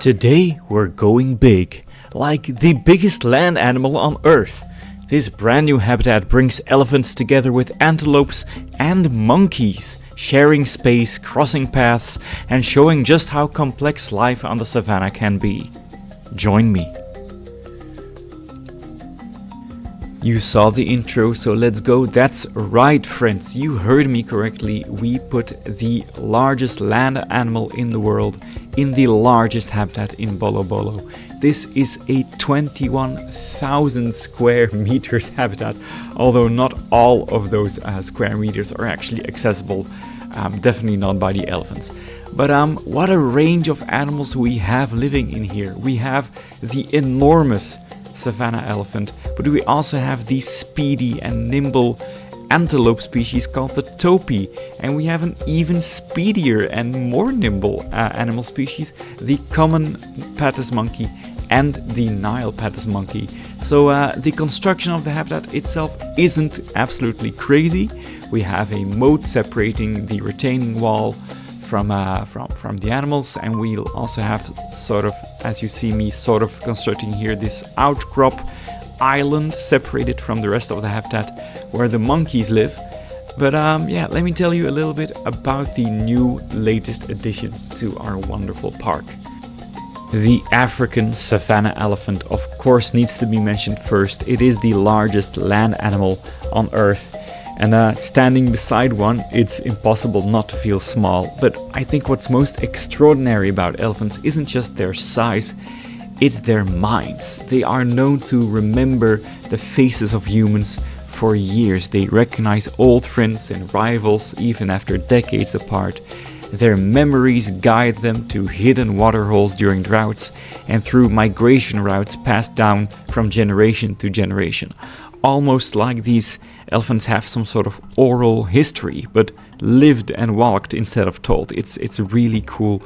Today we're going big, like the biggest land animal on Earth. This brand new habitat brings elephants together with antelopes and monkeys, sharing space, crossing paths, and showing just how complex life on the savannah can be. Join me. You saw the intro, so let's go. That's right, friends, you heard me correctly. We put the largest land animal in the world in the largest habitat in Bollo Bollo. This is a 21,000 square meters habitat, although not all of those square meters are actually accessible, definitely not by the elephants. But what a range of animals we have living in here. We have the enormous Savannah elephant, but we also have the speedy and nimble antelope species called the topi, and we have an even speedier and more nimble animal species, the common Patas monkey and the Nile Patas monkey. So the construction of the habitat itself isn't absolutely crazy. We have a moat separating the retaining wall from the animals, and we'll also have sort of, as you see me sort of constructing here, this outcrop island separated from the rest of the habitat where the monkeys live. But yeah, let me tell you a little bit about the new latest additions to our wonderful park. The African savanna elephant, of course, needs to be mentioned first. It is the largest land animal on Earth. And standing beside one, it's impossible not to feel small. But I think what's most extraordinary about elephants isn't just their size, it's their minds. They are known to remember the faces of humans for years. They recognize old friends and rivals even after decades apart. Their memories guide them to hidden waterholes during droughts and through migration routes passed down from generation to generation. Almost like these elephants have some sort of oral history, but lived and walked instead of told. It's really cool.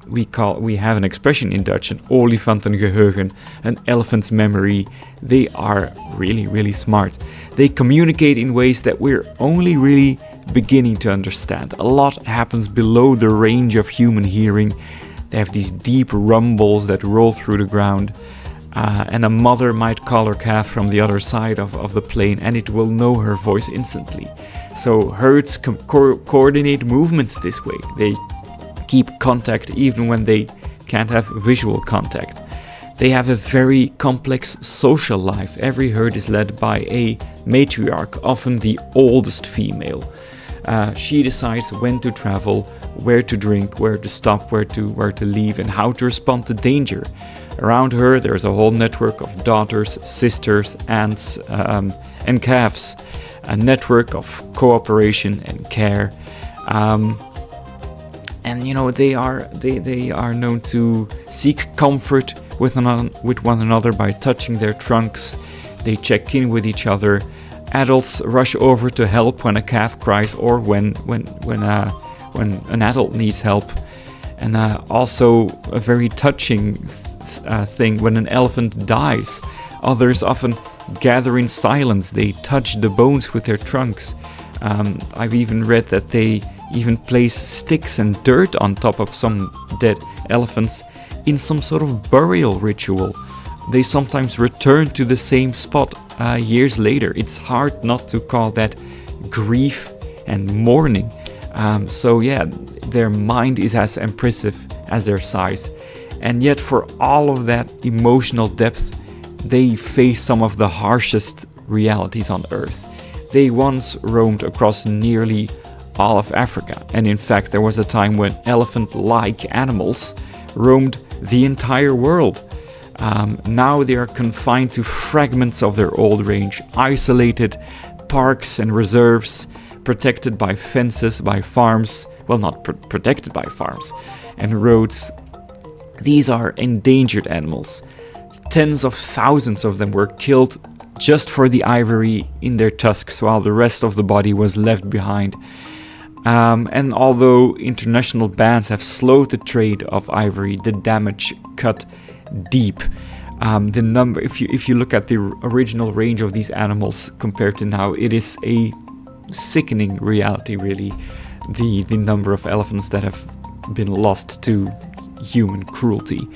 We have an expression in Dutch, an olifantengeheugen, an elephant's memory. They are really smart. They communicate in ways that we're only really beginning to understand. A lot happens below the range of human hearing. They have these deep rumbles that roll through the ground. And a mother might call her calf from the other side of the plain, and it will know her voice instantly. So herds coordinate movements this way. They keep contact even when they can't have visual contact. They have a very complex social life. Every herd is led by a matriarch, often the oldest female. She decides when to travel, where to drink, where to stop, where to leave, and how to respond to danger. Around her, there's a whole network of daughters, sisters, aunts, and calves. A network of cooperation and care. And you know, they are known to seek comfort with one another by touching their trunks. They check in with each other. Adults rush over to help when a calf cries or when an adult needs help. And also a very touching thing when an elephant dies. Others often gather in silence. They touch the bones with their trunks. I've even read that they even place sticks and dirt on top of some dead elephants in some sort of burial ritual. They sometimes return to the same spot years later. It's hard not to call that grief and mourning. So yeah, their mind is as impressive as their size. And yet for all of that emotional depth, they face some of the harshest realities on Earth. They once roamed across nearly all of Africa, and in fact there was a time when elephant-like animals roamed the entire world. Now they are confined to fragments of their old range, isolated parks and reserves, protected by fences, by farms, well, not protected by farms, and roads. These are endangered animals. Tens of thousands of them were killed just for the ivory in their tusks, while the rest of the body was left behind. And although international bans have slowed the trade of ivory, the damage cut deep. The number, if you look at the original range of these animals compared to now, it is a sickening reality, really. The number of elephants that have been lost to human cruelty,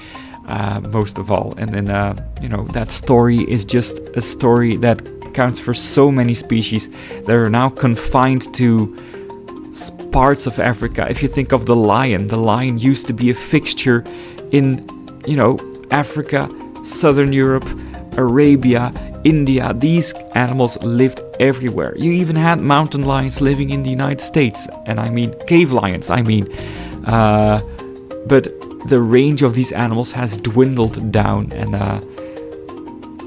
most of all. And then, that story is just a story that counts for so many species that are now confined to parts of Africa. If you think of the lion used to be a fixture in, Africa, Southern Europe, Arabia, India. These animals lived everywhere. You even had mountain lions living in the United States, and I mean cave lions. But the range of these animals has dwindled down, and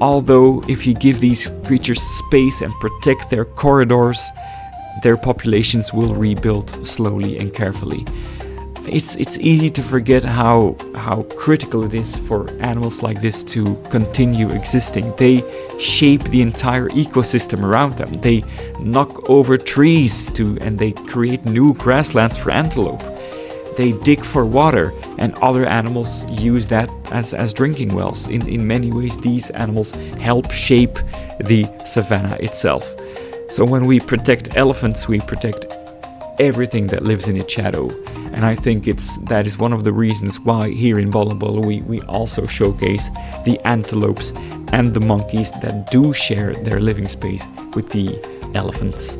although if you give these creatures space and protect their corridors, their populations will rebuild slowly and carefully. It's easy to forget how critical it is for animals like this to continue existing. They shape the entire ecosystem around them. They knock over trees and they create new grasslands for antelope. They dig for water, and other animals use that as drinking wells. In many ways, these animals help shape the savanna itself. So when we protect elephants, we protect everything that lives in its shadow. And I think that is one of the reasons why here in Bollo Bollo we also showcase the antelopes and the monkeys that do share their living space with the elephants.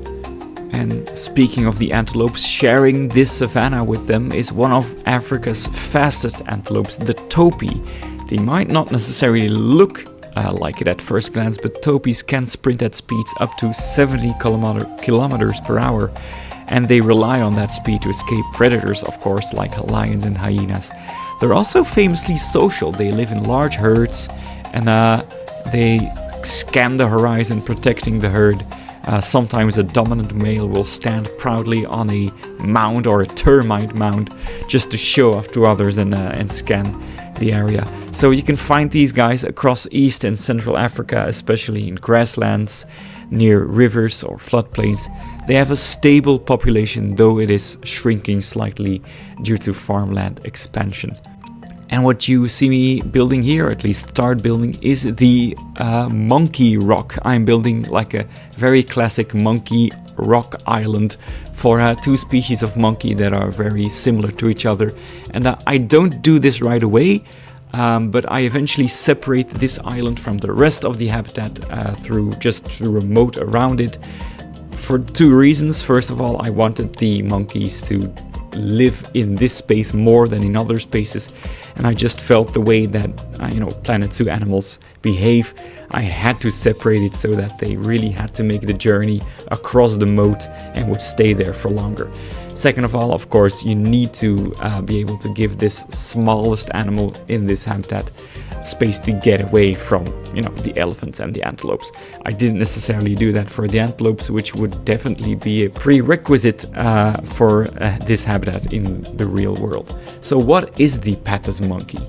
And speaking of the antelopes, sharing this savanna with them is one of Africa's fastest antelopes, the topi. They might not necessarily look like it at first glance, but topis can sprint at speeds up to 70 kilometers per hour. And they rely on that speed to escape predators, of course, like lions and hyenas. They're also famously social. They live in large herds, and they scan the horizon, protecting the herd. Sometimes a dominant male will stand proudly on a mound or a termite mound just to show off to others and scan the area. So you can find these guys across East and Central Africa, especially in grasslands, near rivers or floodplains. They have a stable population, though it is shrinking slightly due to farmland expansion. And what you see me building here, at least start building, is the monkey rock. I'm building like a very classic monkey rock island for two species of monkey that are very similar to each other. And I don't do this right away, but I eventually separate this island from the rest of the habitat through a moat around it, for two reasons. First of all, I wanted the monkeys to live in this space more than in other spaces, and I just felt the way that Planet Zoo animals behave, I had to separate it so that they really had to make the journey across the moat and would stay there for longer. Second of all, of course, you need to be able to give this smallest animal in this habitat space to get away from, the elephants and the antelopes. I didn't necessarily do that for the antelopes, which would definitely be a prerequisite for this habitat in the real world. So what is the Patas monkey?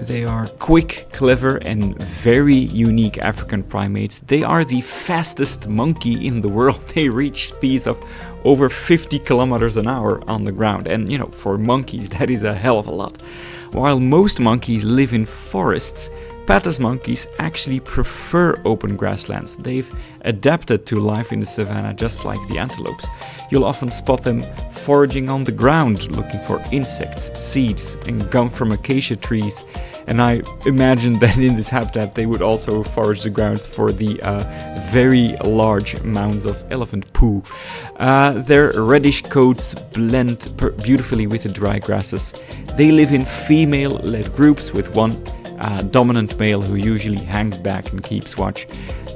They are quick, clever, and very unique African primates. They are the fastest monkey in the world. They reach speeds of over 50 kilometers an hour on the ground. And, for monkeys, that is a hell of a lot. While most monkeys live in forests, Patas monkeys actually prefer open grasslands. They've adapted to life in the savanna just like the antelopes. You'll often spot them foraging on the ground, looking for insects, seeds, and gum from acacia trees. And I imagine that in this habitat they would also forage the ground for the very large mounds of elephant poo. Their reddish coats blend beautifully with the dry grasses. They live in female-led groups with one dominant male who usually hangs back and keeps watch.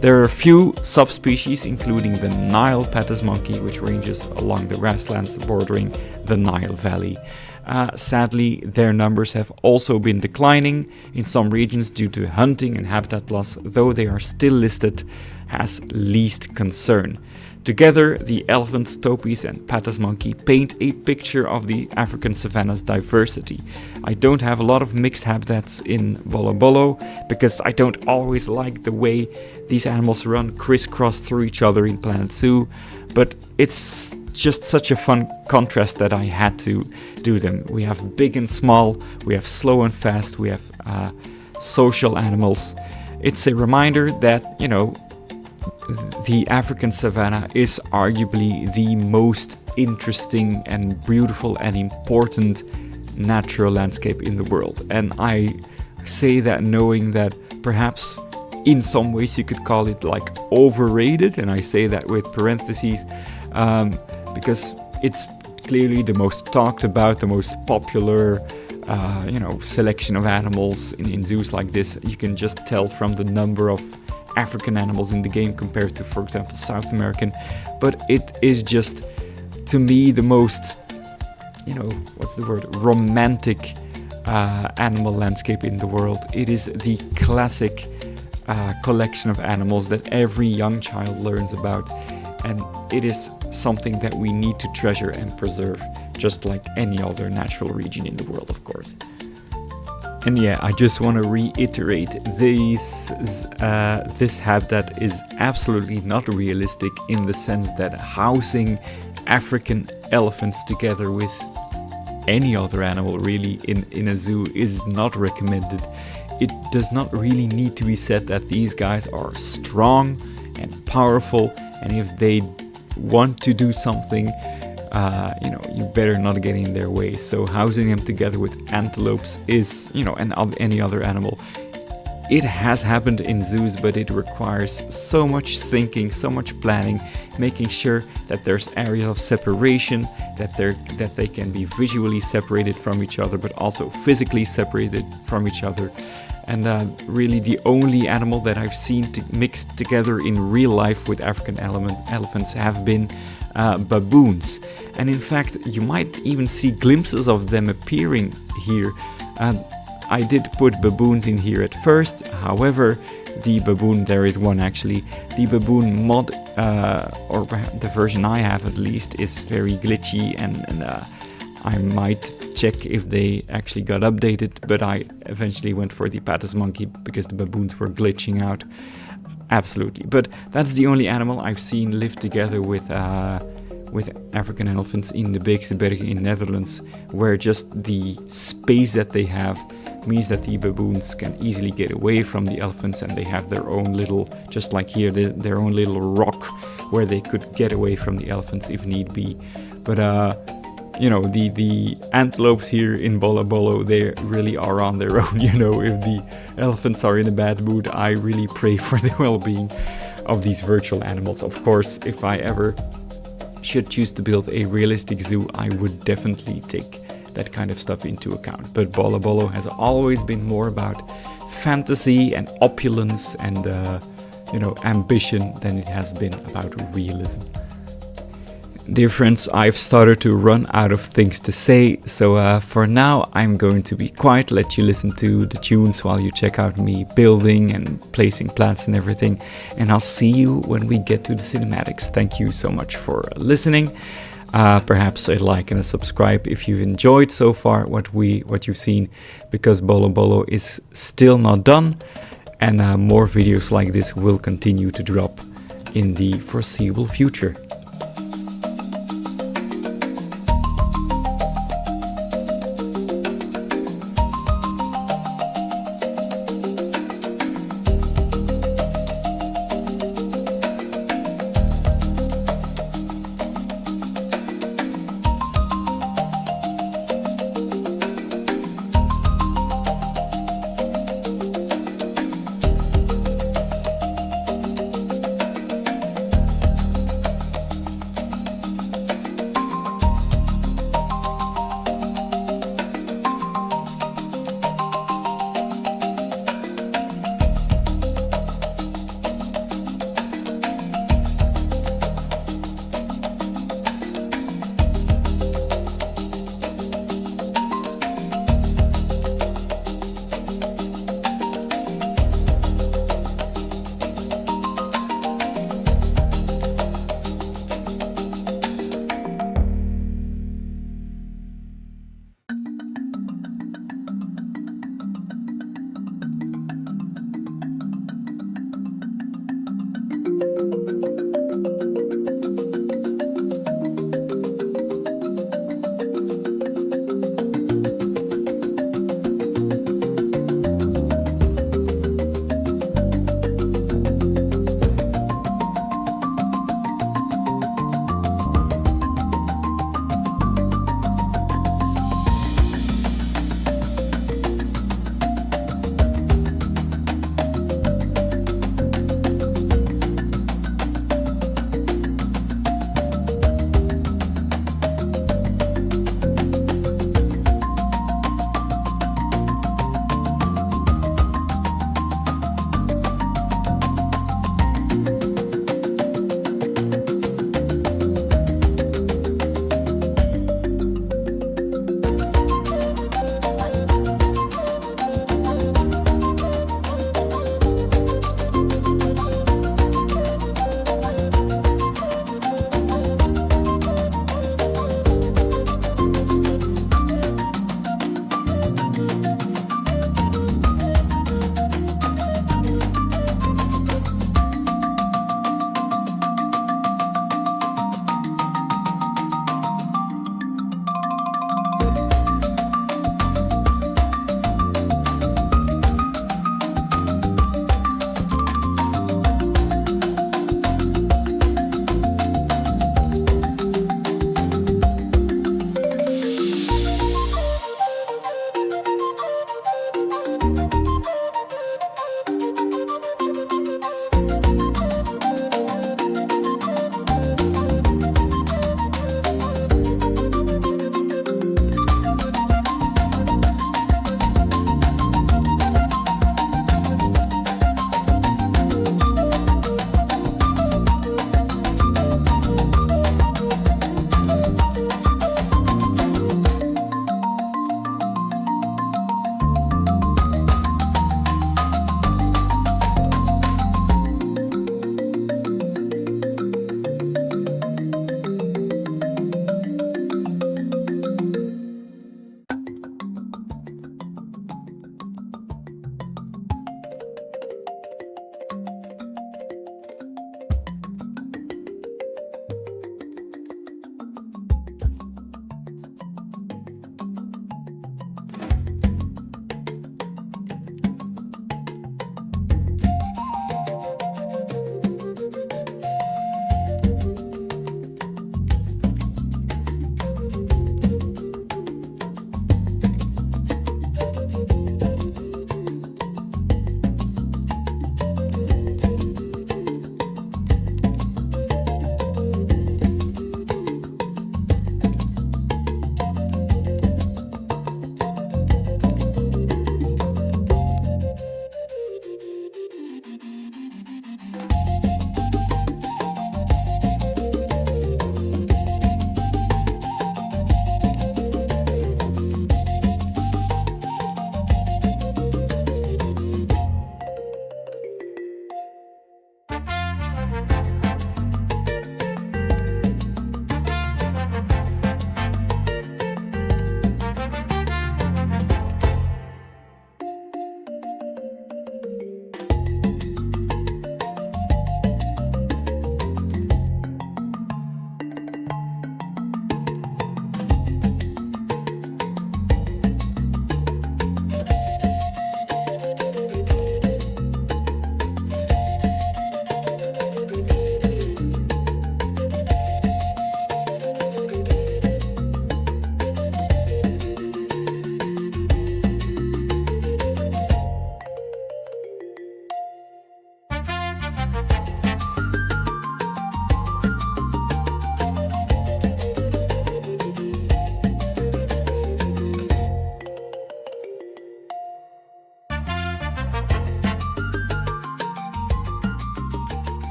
There are a few subspecies, including the Nile Patas monkey, which ranges along the grasslands bordering the Nile Valley. Sadly, their numbers have also been declining in some regions due to hunting and habitat loss, though they are still listed as least concern. Together, the elephants, topis, and Patas monkey paint a picture of the African savanna's diversity. I don't have a lot of mixed habitats in Bollo Bollo because I don't always like the way these animals run crisscross through each other in Planet Zoo, but it's just such a fun contrast that I had to do them. We have big and small, we have slow and fast, we have social animals. It's a reminder that, the African savanna is arguably the most interesting and beautiful and important natural landscape in the world. And I say that knowing that perhaps in some ways you could call it like overrated, and I say that with parentheses, because it's clearly the most talked about, the most popular selection of animals in zoos like this. You can just tell from the number of African animals in the game compared to, for example, South American. But it is just, to me, the most, romantic animal landscape in the world. It is the classic collection of animals that every young child learns about, and it is something that we need to treasure and preserve, just like any other natural region in the world, of course. And yeah, I just want to reiterate, this habitat is absolutely not realistic, in the sense that housing African elephants together with any other animal really in a zoo is not recommended. It does not really need to be said that these guys are strong and powerful, and if they want to do something, you better not get in their way. So housing them together with antelopes is, and any other animal, it has happened in zoos, but it requires so much thinking, so much planning, making sure that there's areas of separation, that they can be visually separated from each other, but also physically separated from each other. And really the only animal that I've seen mixed together in real life with African elephants have been baboons. And in fact, you might even see glimpses of them appearing here. I did put baboons in here at first, however, the baboon, there is one actually, the baboon mod, or the version I have at least, is very glitchy, and I might check if they actually got updated, but I eventually went for the Patas monkey because the baboons were glitching out. Absolutely. But that's the only animal I've seen live together with African elephants in the Beekse Bergen in Netherlands, where just the space that they have means that the baboons can easily get away from the elephants, and they have their own little, just like here, their own little rock where they could get away from the elephants if need be. But the antelopes here in Bollo Bollo, they really are on their own. If the elephants are in a bad mood, I really pray for the well-being of these virtual animals. Of course, if I ever should choose to build a realistic zoo, I would definitely take that kind of stuff into account. But Bollo Bollo has always been more about fantasy and opulence and ambition than it has been about realism. Dear friends, I've started to run out of things to say, so for now I'm going to be quiet, let you listen to the tunes while you check out me building and placing plants and everything, and I'll see you when we get to the cinematics. Thank you so much for listening. Perhaps a like and a subscribe if you've enjoyed so far what you've seen, because Bollo Bollo is still not done, and more videos like this will continue to drop in the foreseeable future.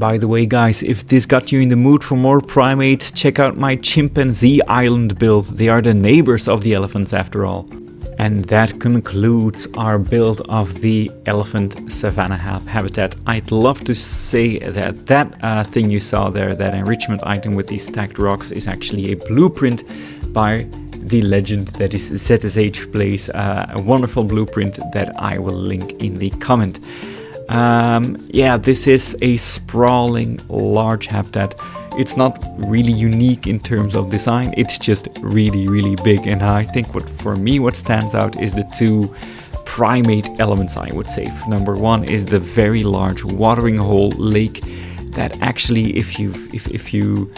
By the way, guys, if this got you in the mood for more primates, check out my Chimpanzee Island build. They are the neighbors of the elephants after all. And that concludes our build of the elephant savanna habitat. I'd love to say that that thing you saw there, that enrichment item with these stacked rocks, is actually a blueprint by the legend that is ZSH Plays, a wonderful blueprint that I will link in the comment. Yeah, this is a sprawling large habitat. It's not really unique in terms of design, it's just really big, and I think for me what stands out is the two primate elements, I would say. Number one is the very large watering hole lake that actually, if you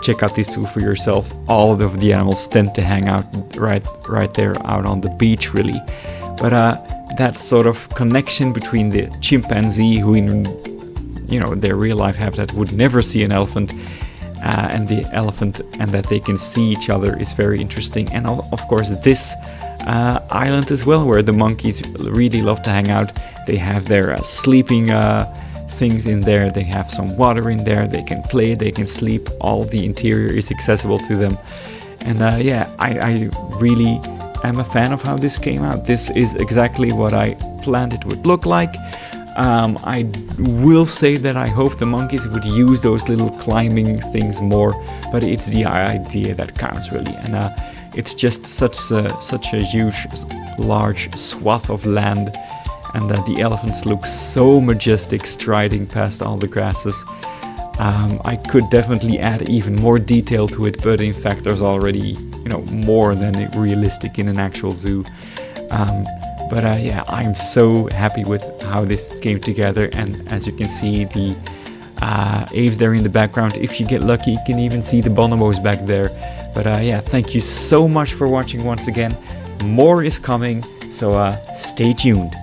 check out these two for yourself, all of the animals tend to hang out right there out on the beach really. But that sort of connection between the chimpanzee, who in their real life habitat would never see an elephant, and the elephant, and that they can see each other, is very interesting. And of course this island as well, where the monkeys really love to hang out. They have their sleeping things in there, they have some water in there, they can play, they can sleep, all the interior is accessible to them. And yeah, I really am a fan of how this came out. This is exactly what I planned it would look like. I will say that I hope the monkeys would use those little climbing things more, but it's the idea that counts really. And it's just such a huge, large swath of land, and the elephants look so majestic striding past all the grasses. I could definitely add even more detail to it, but in fact there's already more than realistic in an actual zoo. But yeah, I'm so happy with how this came together, and as you can see, the aves there in the background. If you get lucky, you can even see the bonobos back there. But yeah, thank you so much for watching once again. More is coming, so stay tuned.